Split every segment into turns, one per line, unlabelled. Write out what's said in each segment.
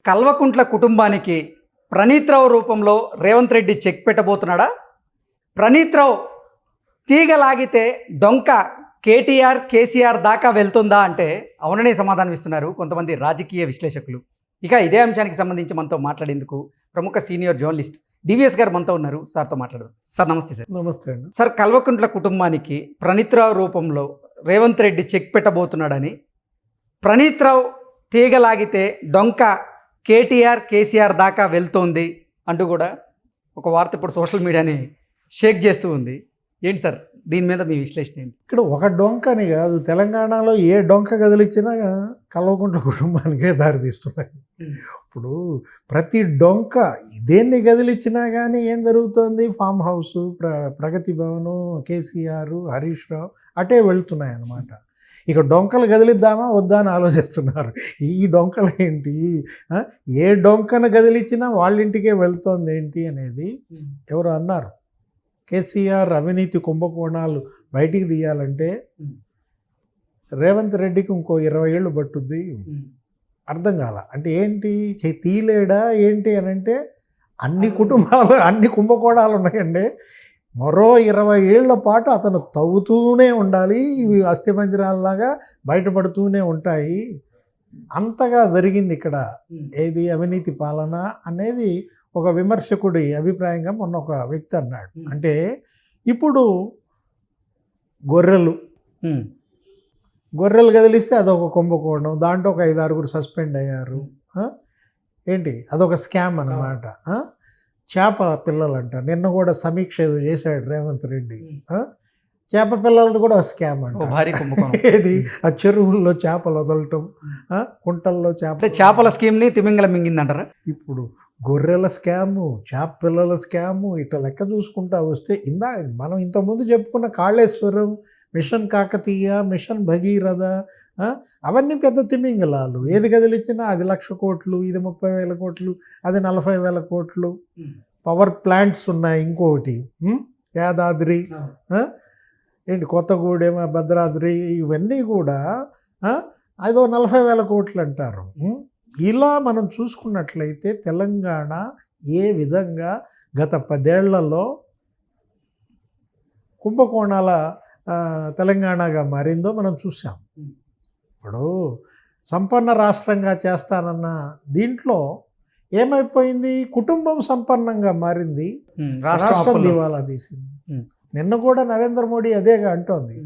కల్వకుంట్ల కుటుంబానికి ప్రణీత్ రావు రూపంలో రేవంత్ రెడ్డి చెక్ పెట్టబోతున్నాడా? ప్రణీత్ రావు తీగ లాగితే డొంక కేటీఆర్ కేసీఆర్ దాకా వెళ్తుందా అంటే అవుననే సమాధానం ఇస్తున్నారు కొంతమంది రాజకీయ విశ్లేషకులు. ఇక ఇదే అంశానికి సంబంధించి మనతో మాట్లాడేందుకు ప్రముఖ సీనియర్ జర్నలిస్ట్ డివిఎస్ గారు మనతో ఉన్నారు. సార్తో మాట్లాడదాం. సార్ నమస్తే. సార్
నమస్తే అండి.
సార్, కల్వకుంట్ల కుటుంబానికి ప్రణీత్ రావు రూపంలో రేవంత్ రెడ్డి చెక్ పెట్టబోతున్నాడని, ప్రణీత్ రావు తీగ లాగితే డొంక కేటీఆర్ కేసీఆర్ దాకా వెళ్తోంది అంటూ కూడా ఒక వార్త ఇప్పుడు సోషల్ మీడియాని షేక్ చేస్తూ ఉంది. ఏంటి సార్ దీని మీద మీ విశ్లేషణ ఏంటి?
ఇక్కడ ఒక డొంకని కాదు, తెలంగాణలో ఏ డొంక కదిలిచ్చినా కల్వకుంట్ల కుటుంబానికే దారితీస్తున్నాయి. ఇప్పుడు ప్రతి డొంక దేన్ని కదిలిచ్చినా కానీ ఏం జరుగుతోంది? ఫామ్ హౌస్, ప్రగతి భవను, కేసీఆర్, హరీష్ రావు అటే వెళ్తున్నాయి అన్నమాట. ఇక డొంకలు కదిలిద్దామా వద్దా అని ఆలోచిస్తున్నారు. ఈ డొంకలు ఏంటి, ఏ డొంకను కదిలిచ్చినా వాళ్ళింటికే వెళ్తోంది ఏంటి అనేది ఎవరు అన్నారు. కేసీఆర్ అవినీతి కుంభకోణాలు బయటికి తీయాలంటే రేవంత్ రెడ్డికి ఇంకో 20 ఏళ్ళు పట్టుద్ది. అర్థం కాల అంటే ఏంటి, తీలేడా ఏంటి అని అంటే అన్ని కుటుంబాలు అన్ని కుంభకోణాలు ఉన్నాయండి. మరో 20 ఏళ్ల పాటు అతను తవ్వుతూనే ఉండాలి. ఇవి అస్థిపంజరాల్లాగా బయటపడుతూనే ఉంటాయి. అంతగా జరిగింది ఇక్కడ. ఏది అవినీతి పాలన అనేది ఒక విమర్శకుడి అభిప్రాయంగా మొన్న ఒక వ్యక్తి అన్నాడు. అంటే ఇప్పుడు గొర్రెలు కదిలిస్తే అదొక కుంభకోణం, దాంట్లో ఒక 5-6 సస్పెండ్ అయ్యారు. ఏంటి అదొక స్కామ్ అన్నమాట. చేప పిల్లలంట, నిన్న కూడా సమీక్ష ఏదో చేశాడు రేవంత్ రెడ్డి. చేప పిల్లలది కూడా స్కామ్ అంట. ఏది ఆ చెరువుల్లో చేపలు వదలటం, కుంటల్లో
చేపల స్కీమ్ని తిమింగలం మింగిందంటారా?
ఇప్పుడు గొర్రెల స్కాము, చేప పిల్లల స్కాము, ఇట్లా లెక్క చూసుకుంటా వస్తే మనం ఇంతకుముందు చెప్పుకున్న కాళేశ్వరం, మిషన్ కాకతీయ, మిషన్ భగీరథ, అవన్నీ పెద్ద తిమింగలాలు. ఏది కదిలిచ్చినా అది 1,00,000 కోట్లు, ఇది 30,000 కోట్లు, అది 40,000 కోట్లు. పవర్ ప్లాంట్స్ ఉన్నాయి. ఇంకొకటి యాదాద్రి, ఏంటి కొత్తగూడెం, భద్రాద్రి, ఇవన్నీ కూడా అదో 40,000 కోట్లు అంటారు. ఇలా మనం చూసుకున్నట్లయితే తెలంగాణ ఏ విధంగా గత 10 ఏళ్లలో కుంభకోణాల తెలంగాణగా మారిందో మనం చూసాం. ఇప్పుడు సంపన్న రాష్ట్రంగా చేస్తానన్న దీంట్లో ఏమైపోయింది, కుటుంబం సంపన్నంగా మారింది, రాష్ట్రం దివాలా తీసింది. నిన్న కూడా నరేంద్ర మోడీ అదేగా అంటోంది.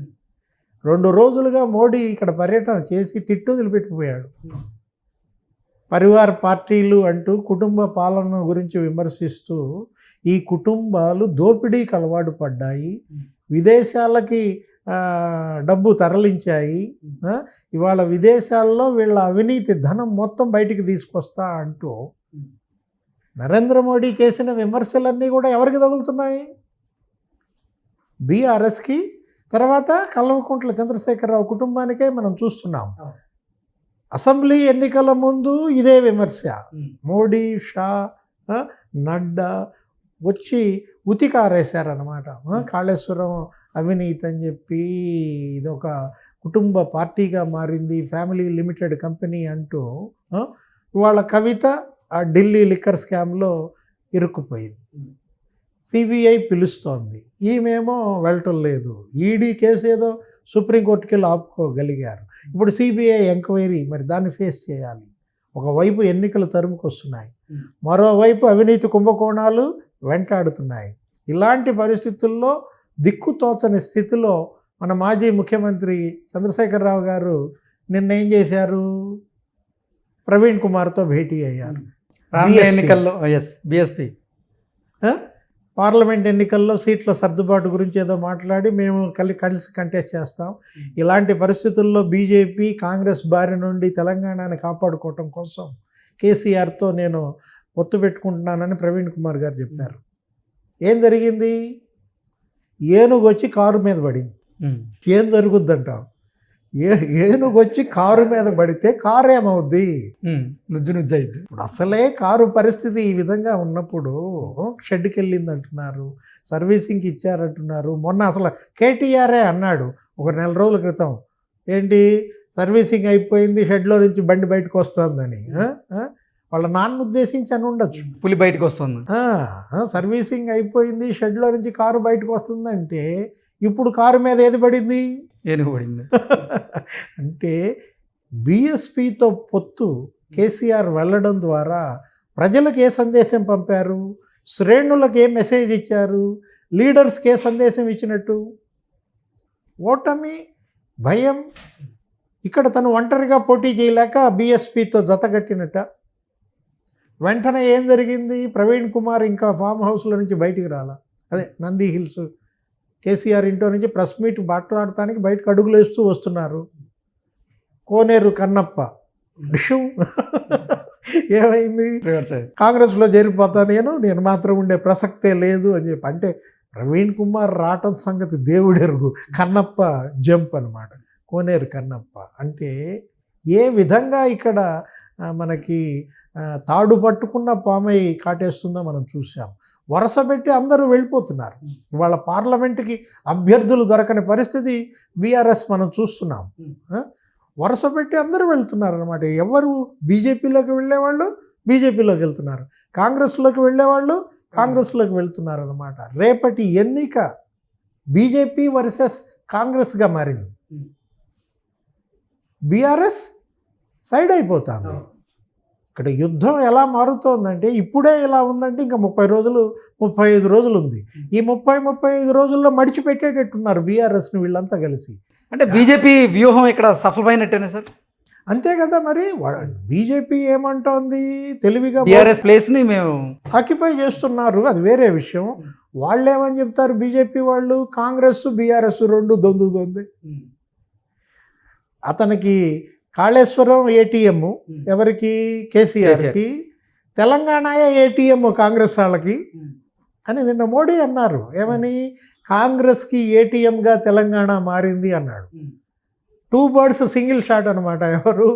2 రోజులుగా మోడీ ఇక్కడ పర్యటన చేసి తిట్టు వదిలిపెట్టిపోయాడు. పరివార పార్టీలు అంటూ కుటుంబ పాలన గురించి విమర్శిస్తూ ఈ కుటుంబాలు దోపిడీకి అలవాటు పడ్డాయి, విదేశాలకి డబ్బు తరలించాయి, ఇవాళ విదేశాల్లో వీళ్ళ అవినీతి ధనం మొత్తం బయటికి తీసుకొస్తా అంటూ నరేంద్ర మోడీ చేసిన విమర్శలన్నీ కూడా ఎవరికి తగులుతున్నాయి? బీఆర్ఎస్కి, తర్వాత కల్వకుంట్ల చంద్రశేఖరరావు కుటుంబానికే మనం చూస్తున్నాం. అసెంబ్లీ ఎన్నికల ముందు ఇదే విమర్శ. మోడీ, షా, నడ్డా వచ్చి ఉతికారేశారన్నమాట. కాళేశ్వరం అవినీతి అని చెప్పి ఇదొక కుటుంబ పార్టీగా మారింది, ఫ్యామిలీ లిమిటెడ్ కంపెనీ అంటూ వాళ్ళ కవిత ఆ ఢిల్లీ లిక్కర్ స్కామ్లో ఇరుక్కుపోయింది. సిబిఐ పిలుస్తోంది, ఈమెమో వెళ్ళటం లేదు. ఈడీ కేసు ఏదో సుప్రీంకోర్టుకి వెళ్ళి ఆపుకోగలిగారు. ఇప్పుడు సిబిఐ ఎంక్వైరీ, మరి దాన్ని ఫేస్ చేయాలి. ఒకవైపు ఎన్నికలు తరుముకొస్తున్నాయి, మరోవైపు అవినీతి కుంభకోణాలు వెంటాడుతున్నాయి. ఇలాంటి పరిస్థితుల్లో దిక్కుతోచని స్థితిలో మన మాజీ ముఖ్యమంత్రి చంద్రశేఖరరావు గారు నిన్న ఏం చేశారు, ప్రవీణ్ కుమార్తో భేటీ అయ్యారు.
ఎన్నికల్లో బీఎస్పీ
పార్లమెంట్ ఎన్నికల్లో సీట్ల సర్దుబాటు గురించి ఏదో మాట్లాడి మేము కలిసి కంటెస్ట్ చేస్తాం. ఇలాంటి పరిస్థితుల్లో బీజేపీ కాంగ్రెస్ బారి నుండి తెలంగాణని కాపాడుకోవటం కోసం కేసీఆర్తో నేను పొత్తు పెట్టుకుంటున్నానని ప్రవీణ్ కుమార్ గారు చెప్పారు. ఏం జరిగింది? ఏనుగు వచ్చి కారు మీద పడింది. ఏం జరుగుద్దంటాం? ఏనుగు వచ్చి కారు మీద పడితే కారు ఏమవుద్ది?
నుజ్జు అయింది.
ఇప్పుడు అసలే కారు పరిస్థితి ఈ విధంగా ఉన్నప్పుడు షెడ్కి వెళ్ళింది అంటున్నారు, సర్వీసింగ్కి ఇచ్చారంటున్నారు. మొన్న అసలు కేటీఆరే అన్నాడు ఒక 4 రోజుల క్రితం, ఏంటి సర్వీసింగ్ అయిపోయింది, షెడ్లో నుంచి బండి బయటకు వస్తుందని. వాళ్ళ నాన్న ఉద్దేశించి అని ఉండొచ్చు.
పులి బయటకు వస్తుంది.
సర్వీసింగ్ అయిపోయింది, షెడ్లో నుంచి కారు బయటకు వస్తుందంటే ఇప్పుడు కారు మీద ఏది పడింది?
ఏనుగు పడింది.
అంటే బీఎస్పీతో పొత్తు కేసీఆర్ వెళ్ళడం ద్వారా ప్రజలకు ఏ సందేశం పంపారు, శ్రేణులకు ఏ మెసేజ్ ఇచ్చారు, లీడర్స్కి ఏ సందేశం ఇచ్చినట్టు? ఓటమి, భయం. ఇక్కడ తను ఒంటరిగా పోటీ చేయలేక బీఎస్పీతో జతగట్టినట్ట. వెంటనే ఏం జరిగింది? ప్రవీణ్ కుమార్ ఇంకా ఫామ్ హౌస్లో నుంచి బయటికి రాలా. అదే నంది హిల్స్ కేసీఆర్ ఇంట్లో నుంచి ప్రెస్ మీట్ మాట్లాడటానికి బయటకు అడుగులు వేస్తూ వస్తున్నారు. కోనేరు కన్నప్ప డిషు ఏమైంది? కాంగ్రెస్లో చేరిపోతా నేను మాత్రం ఉండే ప్రసక్తే లేదు అని చెప్పి. అంటే ప్రవీణ్ కుమార్ రావటం సంగతి దేవుడెరుగు. కన్నప్ప జంప్ అనమాట, కోనేరు కన్నప్ప. అంటే ఏ విధంగా ఇక్కడ మనకి తాడు పట్టుకున్న పామై కాటేస్తుందో మనం చూసాం. వరుస పెట్టి అందరూ వెళ్ళిపోతున్నారు. ఇవాళ పార్లమెంటుకి అభ్యర్థులు దొరకని పరిస్థితి బీఆర్ఎస్ మనం చూస్తున్నాం. వరుస పెట్టి అందరూ వెళ్తున్నారు అనమాట. ఎవరు బీజేపీలోకి వెళ్ళేవాళ్ళు బీజేపీలోకి వెళ్తున్నారు, కాంగ్రెస్లోకి వెళ్ళేవాళ్ళు కాంగ్రెస్లోకి వెళ్తున్నారు అనమాట. రేపటి ఎన్నిక బీజేపీ వర్సెస్ కాంగ్రెస్గా మారింది. బీఆర్ఎస్ సైడ్ అయిపోతుంది. ఇక్కడ యుద్ధం ఎలా మారుతోందంటే ఇప్పుడే ఇలా ఉందంటే ఇంకా 30 రోజులు 35 రోజులు ఉంది. ఈ 35 రోజుల్లో మడిచిపెట్టేటట్టున్నారు బీఆర్ఎస్ని వీళ్ళంతా కలిసి.
అంటే బీజేపీ వ్యూహం ఇక్కడ సఫలమైనట్టేనే సార్.
అంతే కదా మరి. బీజేపీ ఏమంటోంది? తెలివిగా
బీఆర్ఎస్ ప్లేస్ని మేము
ఆక్యుపై చేస్తున్నారు, అది వేరే విషయం. వాళ్ళు ఏమని చెప్తారు బీజేపీ వాళ్ళు? కాంగ్రెస్ బీఆర్ఎస్ రెండు దొంది. అతనికి కాళేశ్వరం ఏటీఎం ఎవరికి? కేసీఆర్కి. తెలంగాణయే ఏటీఎం కాంగ్రెస్ వాళ్ళకి అని నిన్న మోడీ అన్నారు. ఏమని? కాంగ్రెస్కి ఏటీఎంగా తెలంగాణ మారింది అన్నాడు. 2 బర్డ్స్ సింగిల్ షాట్ అనమాట. ఎవరు?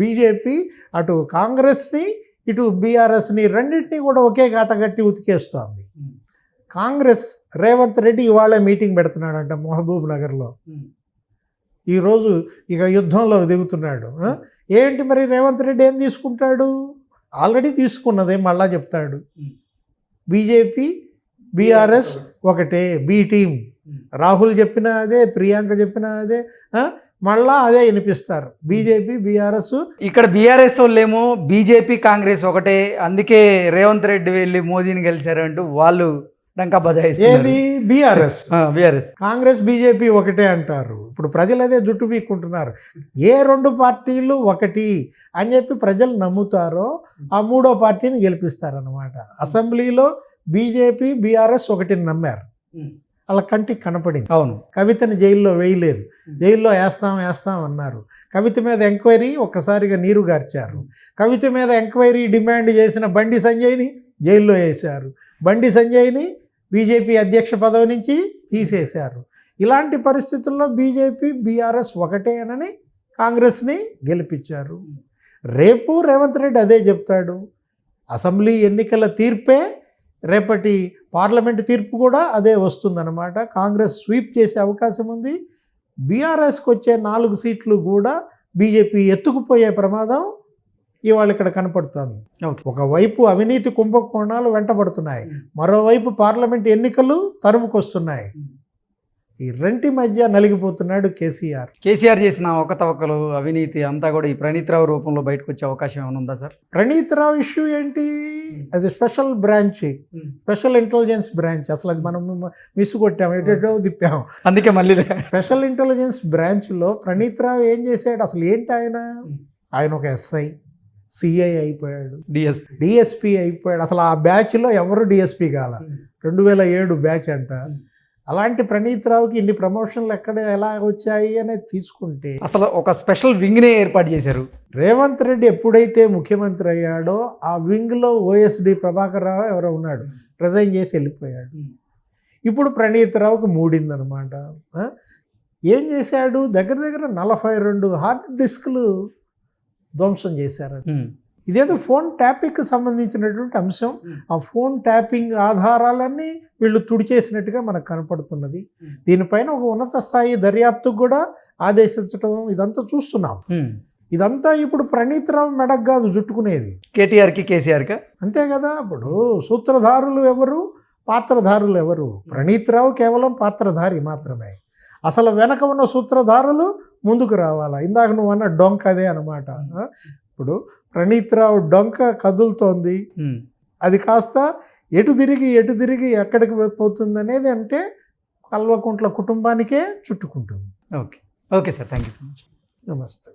బీజేపీ అటు కాంగ్రెస్ని ఇటు బీఆర్ఎస్ని రెండింటినీ కూడా ఒకే గాటగట్టి ఉతికేస్తోంది. కాంగ్రెస్ రేవంత్ రెడ్డి ఇవాళ మీటింగ్ పెడుతున్నాడంట మహబూబ్ నగర్లో. ఈరోజు ఇక యుద్ధంలో దిగుతున్నాడు. ఏంటి మరి రేవంత్ రెడ్డి ఏం తీసుకుంటాడు? ఆల్రెడీ తీసుకున్నదే మళ్ళా చెప్తాడు. బీజేపీ బీఆర్ఎస్ ఒకటే, బీ టీం. రాహుల్ చెప్పిన అదే, ప్రియాంక చెప్పిన అదే, మళ్ళా అదే వినిపిస్తారు. BJP BRS.
ఇక్కడ బీఆర్ఎస్ వాళ్ళేమో బీజేపీ కాంగ్రెస్ ఒకటే, అందుకే రేవంత్ రెడ్డి వెళ్ళి మోదీని గెలిచారు అంటూ వాళ్ళు డంకా బజాయిస్తారు.
ఏది? బీఆర్ఎస్.
బీఆర్ఎస్
కాంగ్రెస్ బీజేపీ ఒకటే అంటారు. ఇప్పుడు ప్రజలు అదే జుట్టు పీక్కుంటున్నారు. ఏ 2 పార్టీలు ఒకటి అని చెప్పి ప్రజలు నమ్ముతారో ఆ 3వ పార్టీని గెలిపిస్తారన్నమాట. అసెంబ్లీలో బీజేపీ బీఆర్ఎస్ ఒకటిని నమ్మారు, అలా కంటికి కనపడింది.
అవును.
కవితని జైల్లో వేయలేదు, జైల్లో వేస్తాం అన్నారు. కవిత మీద ఎంక్వైరీ ఒక్కసారిగా నీరు గార్చారు. కవిత మీద ఎంక్వైరీ డిమాండ్ చేసిన బండి సంజయ్ని జైల్లో వేశారు. బండి సంజయ్ని బీజేపీ అధ్యక్ష పదవి నుంచి తీసేశారు. ఇలాంటి పరిస్థితుల్లో బీజేపీ బీఆర్ఎస్ ఒకటేనని కాంగ్రెస్ని గెలిపించారు. రేపు రేవంత్ రెడ్డి అదే చెప్తాడు. అసెంబ్లీ ఎన్నికల తీర్పే రేపటి పార్లమెంట్ తీర్పు కూడా అదే వస్తుందన్నమాట. కాంగ్రెస్ స్వీప్ చేసే అవకాశం ఉంది. బీఆర్ఎస్కి వచ్చే 4 సీట్లు కూడా బీజేపీ ఎత్తుకుపోయే ప్రమాదం ఇవాళ ఇక్కడ కనపడుతుంది. ఒకవైపు అవినీతి కుంభకోణాలు వెంటబడుతున్నాయి, మరోవైపు పార్లమెంట్ ఎన్నికలు తరుముకొస్తున్నాయి. ఈ రెంటి మధ్య నలిగిపోతున్నాడు కేసీఆర్
చేసిన ఒకతవకలు అవినీతి అంతా కూడా ఈ ప్రణీత్ రావు రూపంలో బయటకు వచ్చే అవకాశం ఏమైనా ఉందా సార్?
ప్రణీత్ రావు ఇష్యూ ఏంటి? అది special branch, special intelligence branch. అసలు అది మనం మిస్ కొట్టాము, ఎటో తిప్పాము. అందుకే మళ్ళీ స్పెషల్ ఇంటెలిజెన్స్ బ్రాంచ్లో ప్రణీత్ రావు ఏం చేశాడు? అసలు ఏంటి ఆయన ఒక ఎస్ఐ, సిఐ అయిపోయాడు, డిఎస్పీ అయిపోయాడు. అసలు ఆ బ్యాచ్లో ఎవరు డిఎస్పీ కాల. 2007 బ్యాచ్ అంట. అలాంటి ప్రణీత్ రావుకి ఇన్ని ప్రమోషన్లు ఎలా వచ్చాయి అనేది తీసుకుంటే
అసలు ఒక స్పెషల్ వింగ్నే ఏర్పాటు చేశారు.
రేవంత్ రెడ్డి ఎప్పుడైతే ముఖ్యమంత్రి అయ్యాడో ఆ వింగ్లో ఓఎస్డి ప్రభాకర్ రావు ఎవరో ఉన్నాడు, రిజైన్ చేసి వెళ్ళిపోయాడు. ఇప్పుడు ప్రణీత్ రావుకి మూడిందనమాట. ఏం చేశాడు? దగ్గర 42 హార్డ్ డిస్క్లు ధ్వంసం చేశారు. ఇదేదో ఫోన్ ట్యాపింగ్కి సంబంధించినటువంటి అంశం. ఆ ఫోన్ ట్యాపింగ్ ఆధారాలన్నీ వీళ్ళు తుడిచేసినట్టుగా మనకు కనపడుతున్నది. దీనిపైన ఒక ఉన్నత స్థాయి దర్యాప్తుకు కూడా ఆదేశించడం ఇదంతా చూస్తున్నాం. ఇదంతా ఇప్పుడు ప్రణీత్ రావు మెడకు కాదు చుట్టుకునేది,
కేటీఆర్కి కేసీఆర్కి.
అంతే కదా. ఇప్పుడు సూత్రధారులు ఎవరు, పాత్రధారులు ఎవరు? ప్రణీత్ రావు కేవలం పాత్రధారి మాత్రమే. అసలు వెనక ఉన్న సూత్రధారులు ముందుకు రావాలా. ఇందాక నువ్వు అన్న డొంక అదే అనమాట. ఇప్పుడు ప్రణీత్ రావు డొంక కదులుతోంది, అది కాస్త ఎటు తిరిగి ఎక్కడికి పోతుంది అనేది అంటే కల్వకుంట్ల కుటుంబానికే చుట్టుకుంటుంది.
Okay okay sir, thank you so much.
నమస్తే.